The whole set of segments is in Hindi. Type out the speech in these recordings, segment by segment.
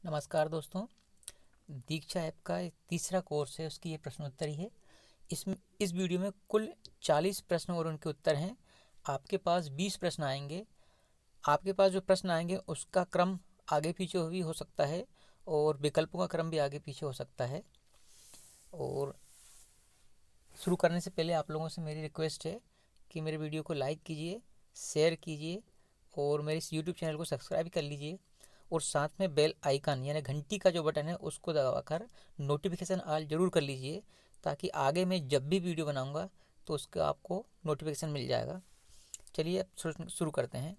नमस्कार दोस्तों। दीक्षा ऐप का तीसरा कोर्स है, उसकी ये प्रश्नोत्तरी है। इस वीडियो में कुल 40 प्रश्न और उनके उत्तर हैं। आपके पास 20 प्रश्न आएंगे। आपके पास जो प्रश्न आएंगे उसका क्रम आगे पीछे भी हो सकता है और विकल्पों का क्रम भी आगे पीछे हो सकता है। और शुरू करने से पहले आप लोगों से मेरी रिक्वेस्ट है कि मेरे वीडियो को लाइक कीजिए, शेयर कीजिए और मेरे इस यूट्यूब चैनल को सब्सक्राइब कर लीजिए। और साथ में बेल आइकन यानी घंटी का जो बटन है उसको दबाकर नोटिफिकेशन ऑल जरूर कर लीजिए, ताकि आगे मैं जब भी वीडियो बनाऊंगा तो उसका आपको नोटिफिकेशन मिल जाएगा। चलिए अब शुरू करते हैं।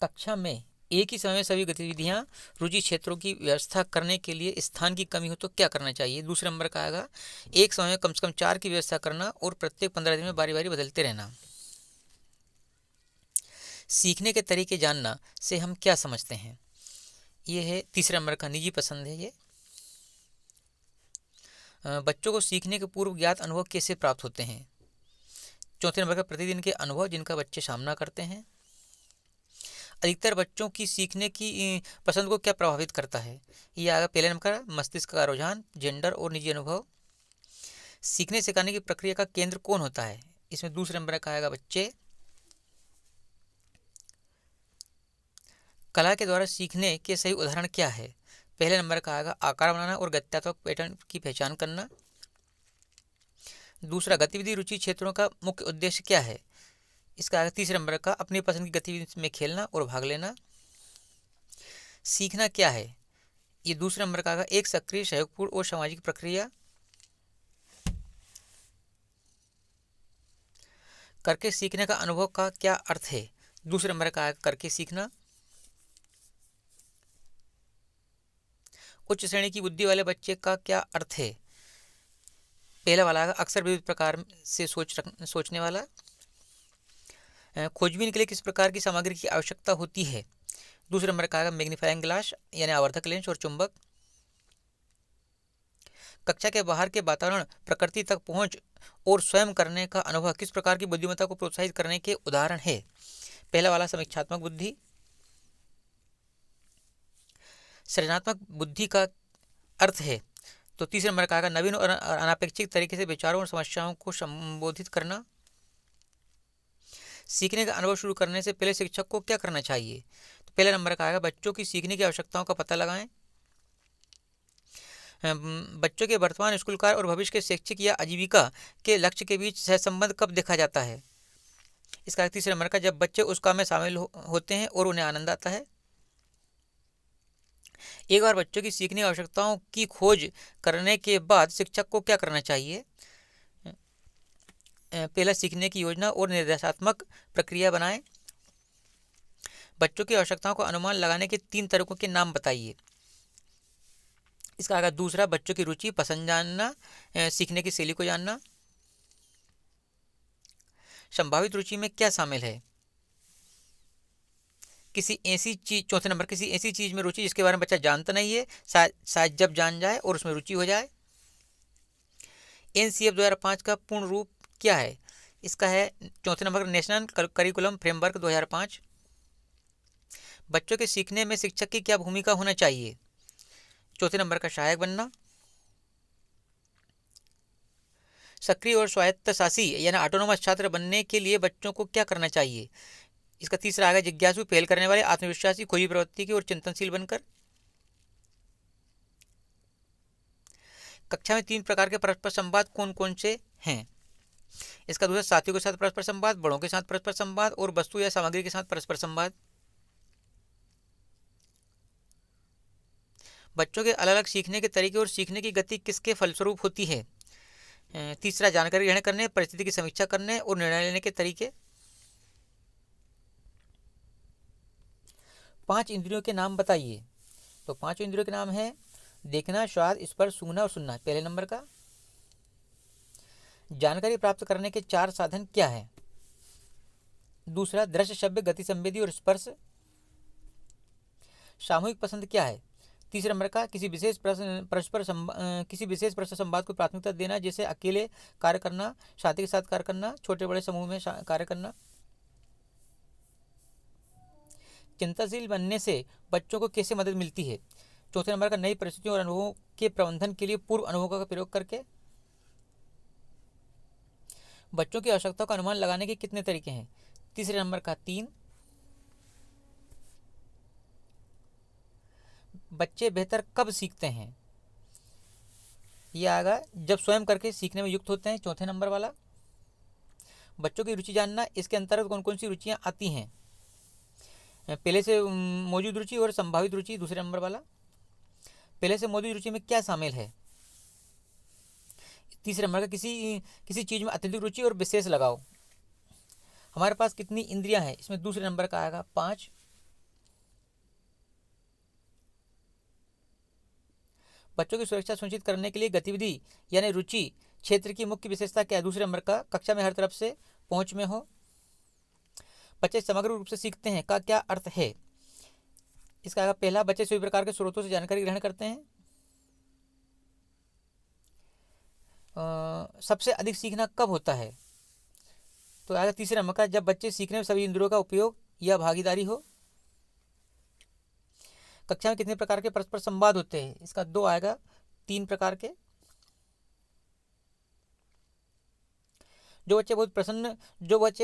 कक्षा में एक ही समय में सभी गतिविधियां रुचि क्षेत्रों की व्यवस्था करने के लिए स्थान की कमी हो तो क्या करना चाहिए। दूसरे नंबर का आएगा एक समय में कम से कम 4 की व्यवस्था करना और प्रत्येक 15 दिन में बारी बारी बदलते रहना। सीखने के तरीके जानना से हम क्या समझते हैं। ये है तीसरे नंबर का निजी पसंद है। ये बच्चों को सीखने के पूर्व ज्ञात अनुभव कैसे प्राप्त होते हैं। चौथे नंबर का प्रतिदिन के अनुभव जिनका बच्चे सामना करते हैं। अधिकतर बच्चों की सीखने की पसंद को क्या प्रभावित करता है। ये आएगा पहले नंबर का मस्तिष्क का रुझान, जेंडर और निजी अनुभव। सीखने सिखाने की प्रक्रिया का केंद्र कौन होता है। इसमें दूसरे नंबर का आएगा बच्चे। कला के द्वारा सीखने के सही उदाहरण क्या है। पहले नंबर का आएगा आकार बनाना और गत्यात्मक पैटर्न की पहचान करना। दूसरा गतिविधि रुचि क्षेत्रों का मुख्य उद्देश्य क्या है। इसका आगे तीसरे नंबर का अपनी पसंद की गतिविधि में खेलना और भाग लेना। सीखना क्या है। ये दूसरे नंबर का आगे एक सक्रिय सहयोगपूर्ण और सामाजिक प्रक्रिया। करके सीखने का अनुभव का क्या अर्थ है। दूसरे नंबर का आगे करके सीखना। उच्च श्रेणी की बुद्धि वाले बच्चे का क्या अर्थ है। पहला वाला आगे अक्सर विविध प्रकार से सोचने वाला। खोजबीन के लिए किस प्रकार की सामग्री की आवश्यकता होती है। दूसरे नंबर का आएगा मैग्नीफाइंग ग्लास यानी आवर्धक लेंस और चुंबक। कक्षा के बाहर के वातावरण, प्रकृति तक पहुंच और स्वयं करने का अनुभव किस प्रकार की बुद्धिमत्ता को प्रोत्साहित करने के उदाहरण है। पहला वाला समीक्षात्मक बुद्धि। सृजनात्मक बुद्धि का अर्थ है तो तीसरे नंबर का आएगा नवीन और अनपेक्षित तरीके से विचारों और समस्याओं को संबोधित करना। सीखने का अनुभव शुरू करने से पहले शिक्षक को क्या करना चाहिए। तो पहले नंबर का आएगा बच्चों की सीखने की आवश्यकताओं का पता लगाएं। बच्चों के वर्तमान स्कूल कार्य और भविष्य के शैक्षिक या आजीविका के लक्ष्य के बीच सहसंबंध कब देखा जाता है। इसका तीसरे नंबर का जब बच्चे उस काम में शामिल होते हैं और उन्हें आनंद आता है। एक बार बच्चों की सीखने की आवश्यकताओं की खोज करने के बाद शिक्षक को क्या करना चाहिए। पहला सीखने की योजना और निर्देशात्मक प्रक्रिया बनाएं। बच्चों की आवश्यकताओं को अनुमान लगाने के 3 तरीकों के नाम बताइए। इसका आगे दूसरा बच्चों की रुचि पसंद जानना, सीखने की शैली को जानना। संभावित रुचि में क्या शामिल है। किसी ऐसी चीज, चौथे नंबर किसी ऐसी चीज में रुचि जिसके बारे में बच्चा जानता नहीं है, शायद जब जान जाए और उसमें रुचि हो जाए। NCF 2005 का पूर्ण रूप क्या है। इसका है चौथे नंबर का नेशनल करिकुलम फ्रेमवर्क 2005। बच्चों के सीखने में शिक्षक की क्या भूमिका होना चाहिए। चौथे नंबर का सहायक बनना। सक्रिय और स्वायत्तशासी यानी ऑटोनोमस छात्र बनने के लिए बच्चों को क्या करना चाहिए। इसका तीसरा आगे जिज्ञासु, पहल करने वाले, आत्मविश्वासी, खोजी प्रवृत्ति की और चिंतनशील बनकर। कक्षा में 3 प्रकार के परस्पर संवाद कौन कौन से हैं। इसका दूसरा साथियों के साथ परस्पर संवाद, बड़ों के साथ परस्पर संवाद और वस्तु या सामग्री के साथ परस्पर संवाद। बच्चों के अलग अलग सीखने के तरीके और सीखने की गति किसके फलस्वरूप होती है। तीसरा जानकारी ग्रहण करने, परिस्थिति की समीक्षा करने और निर्णय लेने के तरीके। 5 इंद्रियों के नाम बताइए। तो 5 इंद्रियों के नाम है देखना, स्वाद, स्पर्श, सूंघना और सुनना। पहले नंबर का जानकारी प्राप्त करने के 4 साधन क्या है। दूसरा दृश्य, श्रव्य, गति संवेदी और स्पर्श। सामूहिक पसंद क्या है। तीसरे नंबर का किसी विशेष प्रश्न संवाद को प्राथमिकता देना, जैसे अकेले कार्य करना, साथी के साथ कार्य करना, छोटे बड़े समूह में कार्य करना। चिंताशील बनने से बच्चों को कैसे मदद मिलती है। चौथे नंबर का नई परिस्थितियों और अनुभवों के प्रबंधन के लिए पूर्व अनुभवों का प्रयोग करके। बच्चों की आवश्यकताओं का अनुमान लगाने के कितने तरीके हैं। तीसरे नंबर का 3। बच्चे बेहतर कब सीखते हैं। यह आएगा जब स्वयं करके सीखने में युक्त होते हैं, चौथे नंबर वाला। बच्चों की रुचि जानना, इसके अंतर्गत कौन कौन सी रुचियां आती हैं। पहले से मौजूद रुचि और संभावित रुचि, दूसरे नंबर वाला। पहले से मौजूद रुचि में क्या शामिल है। तीसरे नंबर का किसी चीज़ में अत्यधिक रुचि और विशेष लगाव। हमारे पास कितनी इंद्रियां हैं, इसमें दूसरे नंबर का आएगा 5। बच्चों की सुरक्षा सुनिश्चित करने के लिए गतिविधि यानी रुचि क्षेत्र की मुख्य विशेषता क्या है। दूसरे नंबर का कक्षा में हर तरफ से पहुंच में हो। बच्चे समग्र रूप से सीखते हैं का क्या अर्थ है। इसका आएगा पहला, बच्चे सभी प्रकार के स्रोतों से जानकारी ग्रहण करते हैं। सबसे अधिक सीखना कब होता है, तो आएगा तीसरे नंबर का, जब बच्चे सीखने में सभी इंद्रियों का उपयोग या भागीदारी हो। कक्षा में कितने प्रकार के परस्पर संवाद होते हैं, इसका 2 आएगा, 3 प्रकार के। जो बच्चे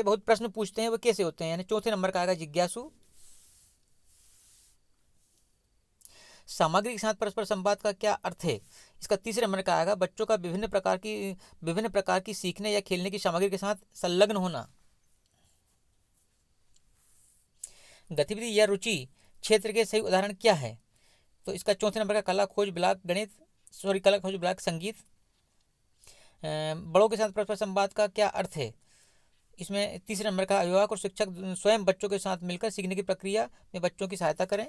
बहुत प्रश्न पूछते हैं वो कैसे होते हैं, यानी चौथे नंबर का आएगा जिज्ञासु। सामग्री के साथ परस्पर संवाद का क्या अर्थ है, इसका तीसरे नंबर का आएगा बच्चों का विभिन्न प्रकार की सीखने या खेलने की सामग्री के साथ संलग्न होना। गतिविधि या रुचि क्षेत्र के सही उदाहरण क्या है, तो इसका चौथे नंबर का कला खोज ब्लॉक संगीत। बड़ों के साथ परस्पर संवाद का क्या अर्थ है, इसमें तीसरे नंबर का अभिभावक और शिक्षक स्वयं बच्चों के साथ मिलकर सीखने की प्रक्रिया में बच्चों की सहायता करें।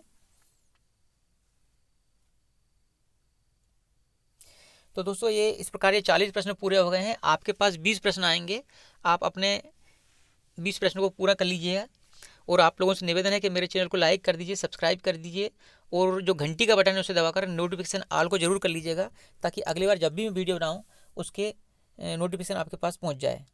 तो दोस्तों ये इस प्रकार ये 40 प्रश्न पूरे हो गए हैं। आपके पास 20 प्रश्न आएंगे, आप अपने 20 प्रश्नों को पूरा कर लीजिएगा। और आप लोगों से निवेदन है कि मेरे चैनल को लाइक कर दीजिए, सब्सक्राइब कर दीजिए और जो घंटी का बटन है उसे दबाकर नोटिफिकेशन ऑल को जरूर कर लीजिएगा, ताकि अगली बार जब भी मैं वीडियो बनाऊँ उसके नोटिफिकेशन आपके पास पहुँच जाए।